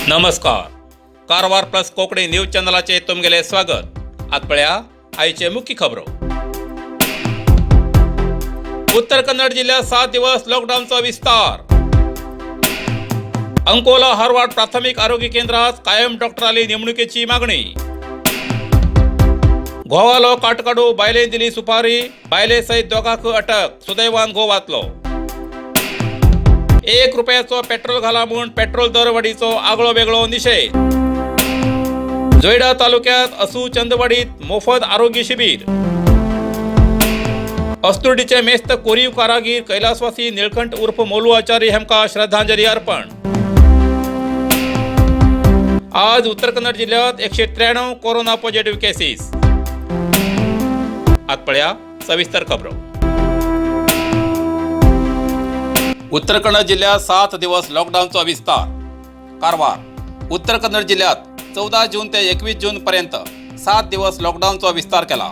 नमस्कार. Karwar plus Konkani news चॅनलाचे तुमगेले स्वागत. आतपळ्या आईचे मुख्य खबरो. उत्तर कन्नड जिल्ह्यात 7 दिवस लॉकडाऊनचा विस्तार. अंकोला हारवाड प्राथमिक आरोग्य केंद्रात कायम डॉक्टराली नेमणुकीची मागणी. घोवालो काटकाडू बायलेन दिली सुपारी, बायले सहित दोघांक अटक. सुदैवान घोव वाचलो. 1 रुपयाचो पेट्रोल घाला म्हूण पेट्रोल दरवाडीचो आगळो वेगळो निषेध. जोयडा तालुक्यात असू चंदवाडीत मोफत आरोग्य शिबिर. अस्तुर्डीचे मेस्त कोरीव कारागीर कैलासवासी निळकंठ उर्फ मोलू आचार्य हेमका श्रद्धांजली अर्पण. आज उत्तर कन्नड जिल्ह्यात 193 कोरोना पॉझिटिव्ह केसेस. आतपळ्या सविस्तर खबरो. उत्तर कन्नड जिल्ह्यात 7 दिवस लॉकडाऊनचा विस्तार. कारवार. उत्तर कन्नड जिल्ह्यात 14 जून ते 21 जून पर्यंत 7 दिवस लॉकडाऊनचा विस्तार केला.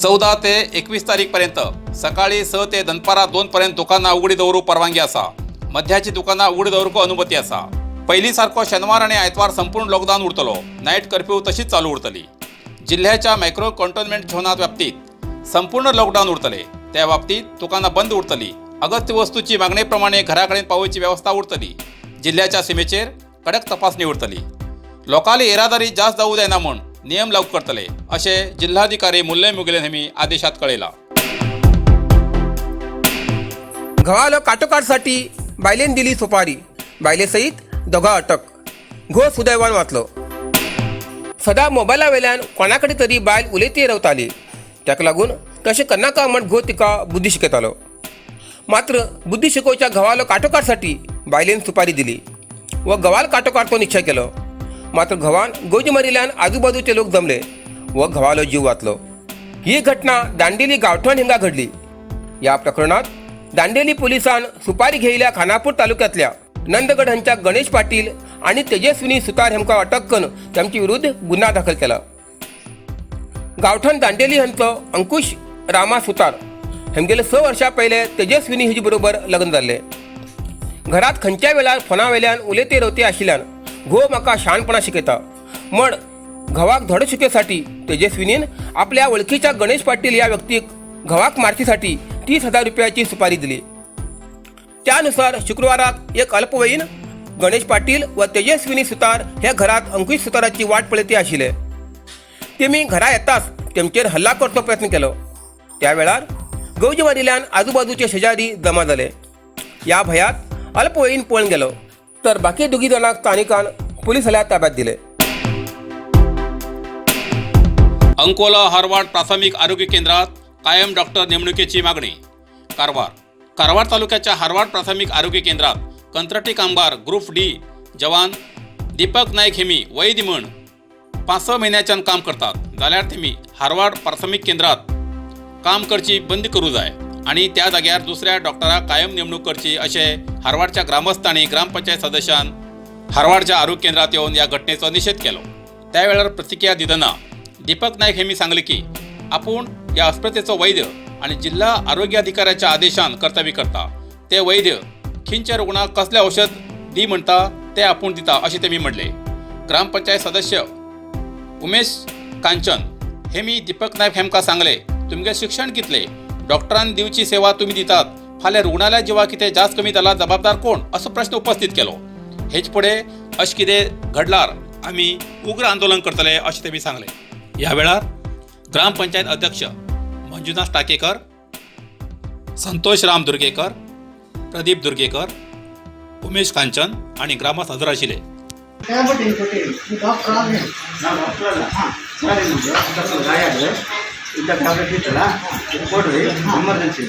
14 ते 21 तारीख पर्यंत सकाळी 6 ते दनपारा 2 पर्यंत दुकानां उगडी दवरूंक परवानगी आसा. मध्याची दुकानां उगडी दवरूंक अनुमती आसा. पयलीं सारको शेनवार आनी आयतवार संपूर्ण लॉकडाऊन उरतलो. नायट कर्फ्यू तशीच चालू उरतली. जिल्ह्याच्या मायक्रो कंटोनमेंट झोनात बाबतीत संपूर्ण लॉकडाऊन उरतले. त्या बाबतीत दुकानां बंद उरतली. अगत्य वस्तूची मागणेप्रमाणे घराकडेन पावोवची व्यवस्था उरतली. जिल्ह्याच्या सीमेचेर कडक तपासणी उरतली. लोकांली येरादारी जास्त जावूं जायना म्हूण नियम लागू करतले अशें जिल्हाधिकारी मुल्ले मुगिलेन हेमी आदेशात कळयला. घोवालो काटोकाटसाठी बायलेन दिली सुपारी, बायले सहित दोघा अटक. घोव सुदैवान वाचलो. सदा मोबायला वेल्यान कोणा कडेन तरी बायल उलयती रावताली. ताका लागून तशें करनाका म्हण घोव तिका बुद्धी शिकयतालो. मात्र बुद्धी शिकोवच्या घोवालो काटोकाटसाठी बायलेन सुपारी दिली व घोवाल काटोकाटचो निश्चय केलो. मात्र घोवान गोजी मारिल्ल्यान आजूबाजूचे लोक जमले व घोवालो जीव वाचलो. ही घटना दांडेली गांवठण हिंगा घडली. या प्रकरणात दांडेली पोलिसान सुपारी घेयल्या खानापूर तालुक्यातल्या नंदगड हांच्या गणेश पाटील आणि तेजस्विनी सुतार हेमका अटक करून त्यांच्या विरुद्ध गुन्हा दाखल केला. गांवठण दांडेली हांचो अंकुश रामा सुतार हेमगेले 6 वर्सां पयले तेजस्विनी हिजे बरोबर लग्न जाल्लें. घरात खंयच्या वेळार फोना वेल्यान उलयते रवते आशिल्ल्यान घोव म्हाका शाणपणां शिकयता म्हण घोवाक धडो शिकयसाठी तेजस्विनीन आपल्या वळखीच्या गणेश पाटील ह्या व्यक्तीक घोवाक मारचीसाठी 30,000 रुपयाची सुपारी दिली. त्यानुसार शुक्रवाराक एक अल्पवयीन गणेश पाटील व तेजस्विनी सुतार हे घरात अंकुश सुताराची वाट पळयते आशिल्ले. तेमी घरा येताच तेमचेर हल्ला करचो प्रयत्न केलो. त्या वेळार गौजी मारिल्ल्यान आजूबाजूचे शेजारी जमा जाले. या भयात अल्पवयीन पळून गेलो तर बाकी 2 जाणांक स्थानिकान पोलिसांच्या ताब्यात दिले. अंकोला हारवाड प्राथमिक आरोग्य केंद्रात कायम डॉक्टर नेमणुकीची मागणी. कारवार. कारवार तालुक्याच्या हारवाड प्राथमिक आरोग्य केंद्रात कंत्राटी कामगार ग्रुप डी जवान दीपक नायक हेमी वैद म्हूण 5-6 म्हयन्याच्यान काम करतात. जाल्यार तेमी हारवाड प्राथमिक केंद्रात काम करची बंद करूं जाय आणि त्या जाग्यार दुसऱ्या डॉक्टराक कायम नेमणूक करची अशें हारवाडच्या ग्रामस्थांनी ग्रामपंचायत सदस्यान हारवाडच्या आरोग्य केंद्रात येवन ह्या घटनेचो निशेध केलो. त्या वेळार प्रतिक्रिया दितना दीपक नायक हेमी सांगले की आपूण ह्या अस्पतालेचो वैद्य आणि जिल्हा आरोग्य अधिकाऱ्याच्या आदेशान कर्तव्य करता. ते वैद्य खिंच्या रुग्णाक कसले औषध दी म्हणटा ते आपूण दिता अशें तेमी म्हणले. ग्रामपंचायत सदस्य उमेश कांचन हेमी दीपक नायक हेमका सांगले तुमगे शिक्षण कितले, डॉक्टरान दिवची सेवा तुम्ही दितात, फाल्यां रुग्णालय जिवा कितें जास्त कमी जाला जबाबदार कोण असो प्रश्न उपस्थित केलो. हेच फुडें अशें कितें घडल्यार आमी उग्र आंदोलन करतले अशें तेमी सांगले. ह्या वेळार ग्रामपंचायत अध्यक्ष मंजुनाथ टाकेकर, संतोष राम दुर्गेकर, प्रदीप दुर्गेकर, उमेश कांचन आणि ग्रामस्थ हजर आशिल्ले. ಇಂಥ ಟ್ಯಾಬ್ಲೆಟ್ ಇತ್ತಲ್ಲ ಇದು ಕೊಡ್ರಿ ಎಮರ್ಜೆನ್ಸಿ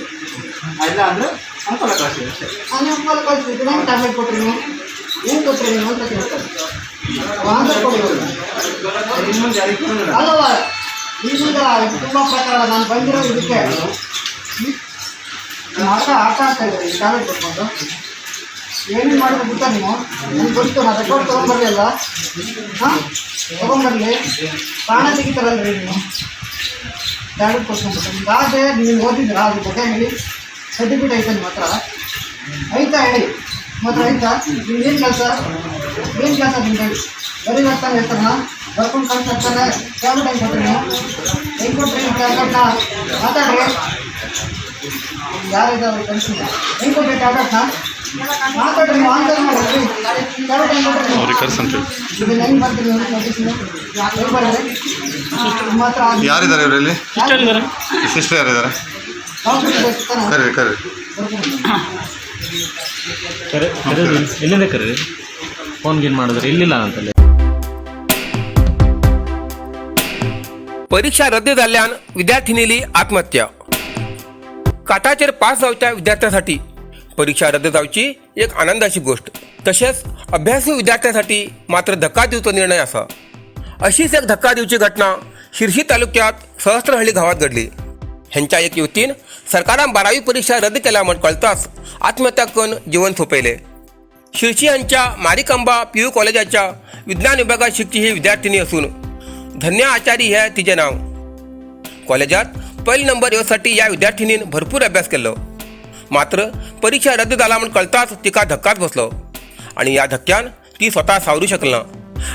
ಇಲ್ಲ ಅಂದರೆ ಅಂಕೋಲ ಕಳಿಸಿ ಅಷ್ಟೇ. ಅಂಕೋಲ ಕಳಿಸ್ಬಿಟ್ಟು ನಂಗೆ ಟ್ಯಾಬ್ಲೆಟ್ ಕೊಟ್ಟರು ಏನು ಕೊಟ್ಟರು ನೀವು ಅಂತ ಕೇಳ್ತಾರೆ. ಇನ್ನೊಂದು ಯಾರಿಗೆ ಕೊಡೋಣ ಅಲ್ಲವ ಈಗ ತುಂಬ ಪ್ರಕಾರ ನಾನು ಬಂದಿರೋ ಇದಕ್ಕೆ ಆಟ ಆಗ್ತಾ ಇದ್ದಾರೆ ಈ ಟ್ಯಾಬ್ಲೆಟ್ ಕೊಟ್ಕೊಂಡು ಏನೇನು ಮಾಡೋದು ಗೊತ್ತಾ ನೀವು ನನಗೆ ಗೊತ್ತು. ನಾನು ರೆಕಾರ್ಡ್ ತೊಗೊಂಬರಲಿಲ್ಲ. ಹಾಂ ತೊಗೊಂಬರಲಿ ಪ್ರಾಣ ತೆಗಿತಾರಲ್ರಿ ನೀವು ಟ್ಯಾಬ್ಲೆಟ್ ಕೊಟ್ಕೊಂಡ್ಬಿಟ್ಟು ಅದೇ ನೀವು ಓದಿದ್ದೀರಾ ಅದ್ರ ಬಗ್ಗೆ ಹೇಳಿ. ಸರ್ಟಿಫಿಕೇಟ್ ಐತೆ ನಿಮ್ಮ ಹತ್ರ ಐತಾ ಹೇಳಿ. ಮಾತ್ರ ಆಯ್ತಾ ಏನು ಕೆಲಸ ನಿಮ್ಗೆ ಬರೀ ಬರ್ತಾನೆ ಹೇಳ್ತಾರಲ್ಲ ಬರ್ಕೊಂಡು ಕಳ್ಸಿರ್ತಾನೆ ಟ್ಯಾಬ್ಲೆಟ್ ಹೆಂಗೆ ಕೊಟ್ರಿ ನೀವು ಹೆಂಗೆ ಕೊಟ್ರಿ ಟ್ಯಾಬ್ಲೆಟ್ನ ಮಾತಾಡ್ರಿ ಯಾರಿದ್ದಾರೆ ಕಳಿಸಿಲ್ಲ ಹೆಂಗೆ ಕೊಟ್ರಿ ಟ್ಯಾಬ್ಲೆಟ್ನ ಮಾತಾಡ್ರಿ ನೀವು ಆನ್ಸರ್ ಮಾಡಿರಿ ಟ್ಯಾಬ್ಲೆಟ್ ಹೆಂಗೆ ಕೊಟ್ರಿ ಇದನ್ನ ಹೆಂಗೆ ಬರ್ತೀರಿ ನೀವು ನೋಟಿಸ್ನ ಹೆಂಗೆ ಬರ್ರಿ ನಿಮ್ಮ ಹತ್ರ ಯಾರಿದ್ದಾರೆ ಇವರಲ್ಲಿ ಸಿಸ್ಟರ್ ಯಾರಿದ್ದಾರೆ ಕರೀರಿ ಕರೀರಿ ಎಲ್ಲಿಂದ ಕರೀರಿ ಫೋನ್ ಗೀನ್ ಮಾಡಿದ್ರೆ ಇಲ್ಲಿಲ್ಲ ಅಂತಲ್ಲಿ. परीक्षा रद्द झाल्यान विद्यार्थिनीली आत्महत्या. काटाचेर पास जावच्या विद्यार्थ्यांसाठी परीक्षा रद्द जावची एक आनंदाची गोष्ट, तशेंच अभ्यासू विद्यार्थ्यांसाठी मात्र धक्का दिवचो निर्णय आसा. अशीच एक धक्का दिवची घटना शिरशी तालुक्यात सहस्त्रहळ्ळी गावात घडली. ह्यांच्या एक युवतीन सरकारान 12वी परीक्षा रद्द केल्या म्हण कळताच आत्महत्या करून जीवन सोपयले. शिरशी यांच्या मारिकांबा PU कॉलेजाच्या विज्ञान विभागात शिकची ही विद्यार्थिनी असून धन्या आचारी हे तिचे नाव. कॉलेजात पहिला नंबर येवसाठी या विद्यार्थिनीन भरपूर अभ्यास केलो, मात्र परीक्षा रद्द जाला म्हण कळताच तिका धक्काच बसलो आणि या धक्क्यान ती स्वतः सावरू शकना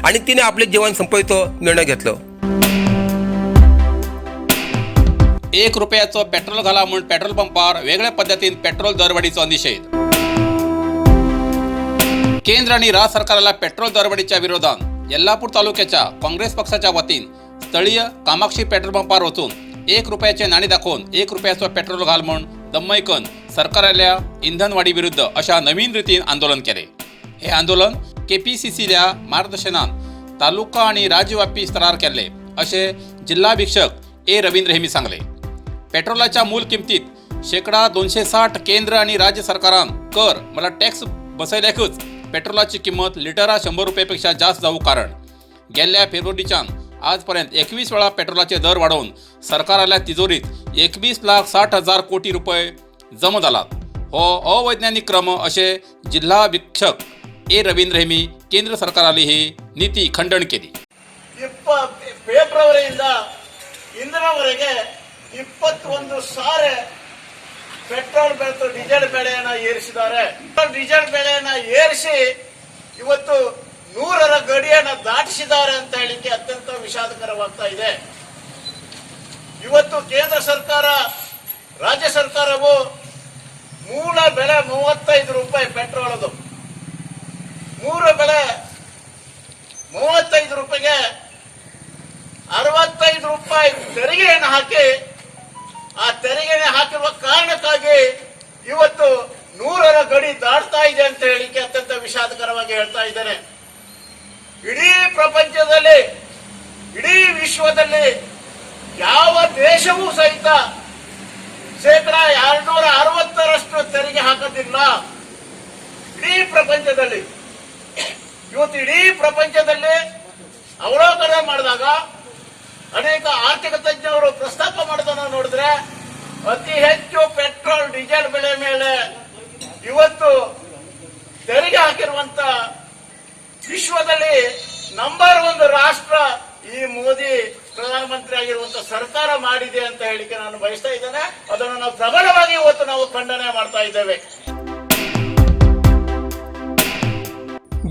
आणि तिने आपले जीवन संपयचो निर्णय घेतलो. 1 रुपयाचो पेट्रोल घाला म्हणून पेट्रोल पंपार वेगळ्या पद्धतीन पेट्रोल दरवाढीचो निषेध. केंद्र आणि राज्य सरकारला पेट्रोल दरवाढीच्या विरोधात यल्लापूर तालुक्याच्या काँग्रेस पक्षाच्या वतीन स्थळीय कामाक्षी पेट्रोल पंपार वचून 1 रुपयाचे नाणी दाखवून 1 रुपयाचो पेट्रोल घाल म्हणून दम्मयकन सरकाराल्या इंधनवाढी विरुद्ध अशा नवीन रितीन आंदोलन केले. हे आंदोलन KPCCल्या मार्गदर्शनान तालुका आणि राज्यव्यापी स्तरार केले असे जिल्हा अधीक्षक A. रवींद्र हेमी सांगले. पेट्रोलाच्या मूल किमतीत 260% केंद्र आणि राज्य सरकारान कर मला टॅक्स बसयल्याकच पेट्रोलाची किंमत लिटरा 100 रुपयापेक्षा जास्त जाऊ कारण गेल्या फेब्रुवारीच्यान आजपर्यंत 21 वेळा पेट्रोलाचे दर वाढवून सरकाराल्या तिजोरीत 21,60,000 कोटी रुपये जमा झालात. हो अवैज्ञानिक क्रम असे जिल्हा अधीक्षक A. रवींद्र हेमी केंद्र सरकाराली ही नीती खंडन केली. ಫೆಬ್ರವರಿಯಿಂದ ಇಂದಿನವರೆಗೆ 21,000 ಪೆಟ್ರೋಲ್ ಬೆಲೆ ಡೀಸೆಲ್ ಬೆಲೆಯನ್ನು ಏರಿಸಿದ್ದಾರೆ. ಡೀಸೆಲ್ ಬೆಲೆಯನ್ನು ಏರಿಸಿ ಇವತ್ತು 100ರ ಗಡಿಯನ್ನು ದಾಟಿಸಿದ್ದಾರೆ ಅಂತ ಹೇಳಿಕೆ ಅತ್ಯಂತ ವಿಷಾದಕರವಾಗ್ತಾ ಇದೆ. ಇವತ್ತು ಕೇಂದ್ರ ಸರ್ಕಾರ ರಾಜ್ಯ ಸರ್ಕಾರವು ಮೂಲ ಬೆಲೆ 35 ರೂಪಾಯಿ ಪೆಟ್ರೋಲ್ ಅದು ಮೂಲ ಬೆಲೆ 35 ರೂಪಾಯಿಗೆ 65 ರೂಪಾಯಿ ತೆರಿಗೆಯನ್ನು ಹಾಕಿ ಆ ತೆರಿಗೆಯನ್ನು ಹಾಕಿರುವ ಕಾರಣಕ್ಕಾಗಿ ಇವತ್ತು 100ರ ಗಡಿ ದಾಟ್ತಾ ಇದೆ ಅಂತ ಹೇಳಿಕೆ ಅತ್ಯಂತ ವಿಷಾದಕರವಾಗಿ ಹೇಳ್ತಾ ಇದ್ದೇನೆ. ಇಡೀ ಪ್ರಪಂಚದಲ್ಲಿ ಇಡೀ ವಿಶ್ವದಲ್ಲಿ ಯಾವ ದೇಶವೂ ಸಹಿತ 260% ತೆರಿಗೆ ಹಾಕೋದಿಲ್ಲ. ಇಡೀ ಪ್ರಪಂಚದಲ್ಲಿ ಇವತ್ತು ಇಡೀ ಪ್ರಪಂಚದಲ್ಲಿ ಅವಲೋಕನ ಮಾಡಿದಾಗ ಅನೇಕ ಆರ್ಥಿಕ ತಜ್ಞರು ಪ್ರಸ್ತಾಪ ಮಾಡೋದನ್ನ ನೋಡಿದ್ರೆ ಅತಿ ಹೆಚ್ಚು ಪೆಟ್ರೋಲ್ ಡೀಸೆಲ್ ಬೆಲೆ ಮೇಲೆ ಇವತ್ತು ತೆರಿಗೆ ಹಾಕಿರುವಂತ ವಿಶ್ವದಲ್ಲಿ ನಂಬರ್ 1 ರಾಷ್ಟ್ರ ಈ ಮೋದಿ ಪ್ರಧಾನಮಂತ್ರಿ ಆಗಿರುವಂತ ಸರ್ಕಾರ ಮಾಡಿದೆ ಅಂತ ಹೇಳಿಕೆ ನಾನು ಬಯಸ್ತಾ ಇದ್ದೇನೆ. ಅದನ್ನು ನಾವು ಪ್ರಬಲವಾಗಿ ಇವತ್ತು ನಾವು ಖಂಡನೆ ಮಾಡ್ತಾ ಇದ್ದೇವೆ.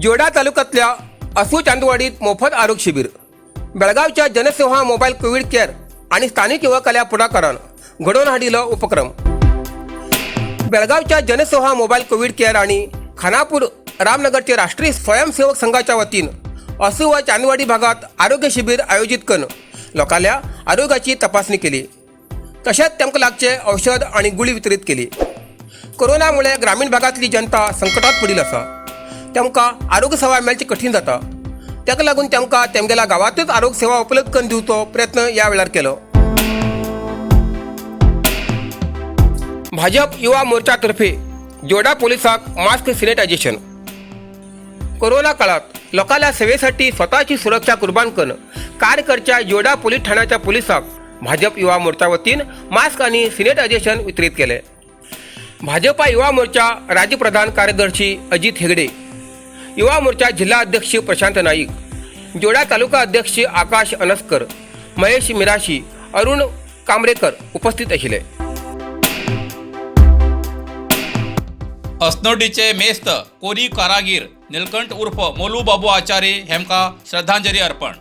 जोडा तालुक्यातल्या असू चांदवाडीत मोफत आरोग्य शिबिर. बेळगावच्या जनसेवा मोबाईल कोविड केअर आणि स्थानिक युवकाल्या पुढाकारान घडवून हाडिलो उपक्रम. बेळगावच्या जनसेवा मोबाईल कोविड केअर आणि खानापूर रामनगरचे राष्ट्रीय स्वयंसेवक संघाच्या वतीन असू व चांदवाडी भागात आरोग्य शिबिर आयोजित करून लोकांल्या आरोग्याची तपासणी केली. तशेंच तेमकां लागचे औषध आणि गुळी वितरीत केली. कोरोनामुळे ग्रामीण भागातली जनता संकटात पडिल्ली आसा. तेमकां आरोग्य सेवा मेळची कठीण जाता. ताका लागून तेमकां तेमगेल्या गांवांतूच आरोग्य सेवा उपलब्ध करून दिवचो प्रयत्न या वेळार केलो. भाजप युवा मोर्चातर्फे जोडा पोलिसांक मास्क सॅनिटायझेशन. कोरोना काळात लोकांच्या सेवेसाठी स्वतःची सुरक्षा कुर्बान करून कार्य करच्या जोडा पोलीस ठाण्याच्या पोलिसांक भाजप युवा मोर्चा वतीन मास्क आणि सॅनिटायझेशन वितरीत केले. भाजपा युवा मोर्चा राज्य प्रधान कार्यदर्शी अजित हेगडे, युवा मोर्चा जिल्हा अध्यक्ष प्रशांत नाईक, जोडा तालुका अध्यक्ष आकाश अनस्कर, महेश मिराशी, अरुण कांबरेकर उपस्थित आशिल्ले. अस्नोडीचे मेस्त कोरी कारागीर निलकंठ उर्फ मोलू बाबू आचार्य हेमका श्रद्धांजली अर्पण.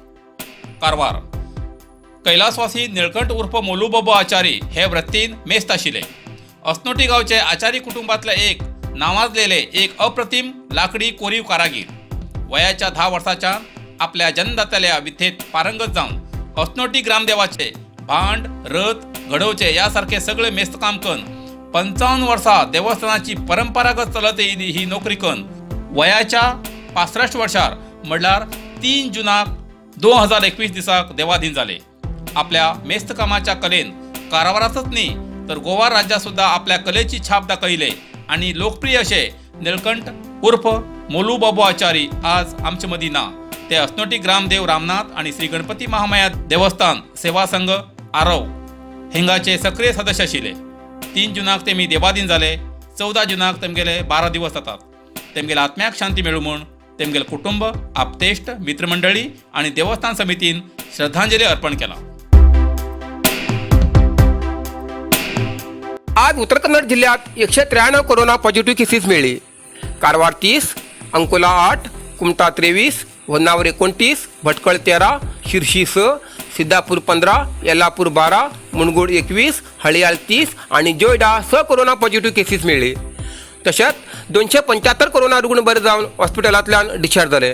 कारवार. कैलासवासी निळकंठ उर्फ मोलू बाबू आचार्य हे वृत्तीन मेस्त आशिल्ले. अस्नोटी गांवचे आचारी कुटुंबातले एक नावाजलेले एक अप्रतिम लाकडी कोरीव कारागीर. वयाच्या 10 वर्साच्या आपल्या जन्मदात्याल्या विद्येत पारंगत जावन अस्नोटी ग्रामदेवाचे भांड रथ घडोवचे यासारखे सगळे मेस्त काम करून 55 वर्सां देवस्थानाची परंपरागत चलत येयली ही नोकरी करून वयाच्या 65 वर्षार म्हणल्यार 3 जुनाक 2021 दिसाक देवाधीन जाले. आपल्या मेस्त कामाच्या कलेन कारवारातच न्ही तर गोवा राज्यात सुद्धा आपल्या कलेची छाप दाखयले आणि लोकप्रिय असे निळकंठ उर्फ मोलू बाबू आचारी आज आमचे मदीं ना. ते अस्नोटी ग्रामदेव रामनाथ आणि श्री गणपती महामाया देवस्थान सेवा संघ आरव हिंगाचे सक्रिय सदस्य आशिल्ले. 3 जुनाक तेमी देवाधीन जाले. 14 जुनाक तेमगेले 12 दिवस जातात. तेमगेल्या आत्म्याक शांती मेळूं म्हूण तेमगेले कुटुंब आपतेश्ट मित्रमंडळी आणि देवस्थान समितीन श्रद्धांजली अर्पण केला. आज उत्तर कन्नड जिल्ह्यात 193 कोरोना पॉझिटिव्ह केसेस मिळाले. कारवार 30, अंकोला 8, कुमटा 23, होन्नावर 29, भटकळ 13, शिरशी 6, सिद्धापूर 15, येल्लापूर 12, मुणगोड 21, हळयाळ 30 आणि जोयडा 6 कोरोना पॉझिटिव्ह केसेस मिळाले. तशेंच 275 कोरोना रुग्ण बरे जावन हॉस्पिटलांतल्यान डिस्चार्ज जाले.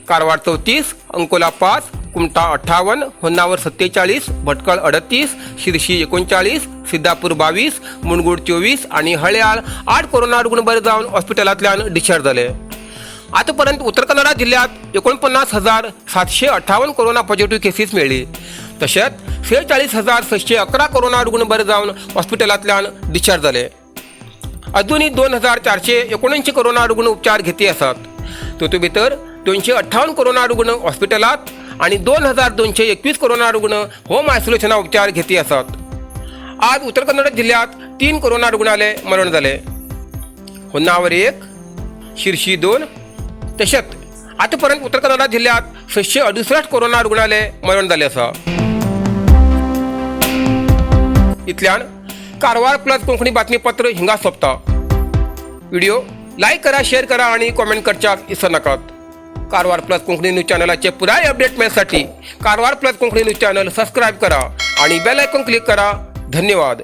कारवार 34, अंकोला 5, कुमटा 58, होन्नावर 47, भटकळ 38, शिरशी 39, सिद्धापूर 22, मुणगोड 24 आणि हळयाळ 8 कोरोना रुग्ण बरे जावन हॉस्पिटलांतल्यान डिस्चार्ज जाले. आतापर्यंत उत्तर कन्नडा जिल्ह्यात 49,758 कोरोना पॉझिटिव्ह केसेस मिळाले. तशेंच 46,611 कोरोना रुग्ण बरे जावन हॉस्पिटलांतल्यान डिस्चार्ज जाले. अजूनही 2,479 कोरोना रुग्ण उपचार घेती आसात. तातूंत भितर 258 कोरोना रुग्ण हॉस्पिटलात आणि 2,221 कोरोना रुग्ण होम आयसोलेशना उपचार घेती आसात. आज उत्तर कन्नड जिल्ह्यात 3 कोरोना रुग्णालय मरण जाले. होन्नावर 1, शिरशी 2. तशेंच आतापर्यंत उत्तर कन्नडा जिल्ह्यात 668 कोरोना रुग्णालय मरण जाले आसा. इतल्यान कारवार प्लस कोंकणी बातमीपत्र हिंगा सोंपता. व्हिडिओ लाईक करा, शेअर करा आणि कॉमेंट करच्याक विसरू नाकात. कारवार प्लस कोंकणी न्यूज चॅनलाचे पुराय अपडेट मेळसाठी Karwar plus Konkani news channel subscribe करा आणि बेल आयकॉन क्लिक करा. धन्यवाद.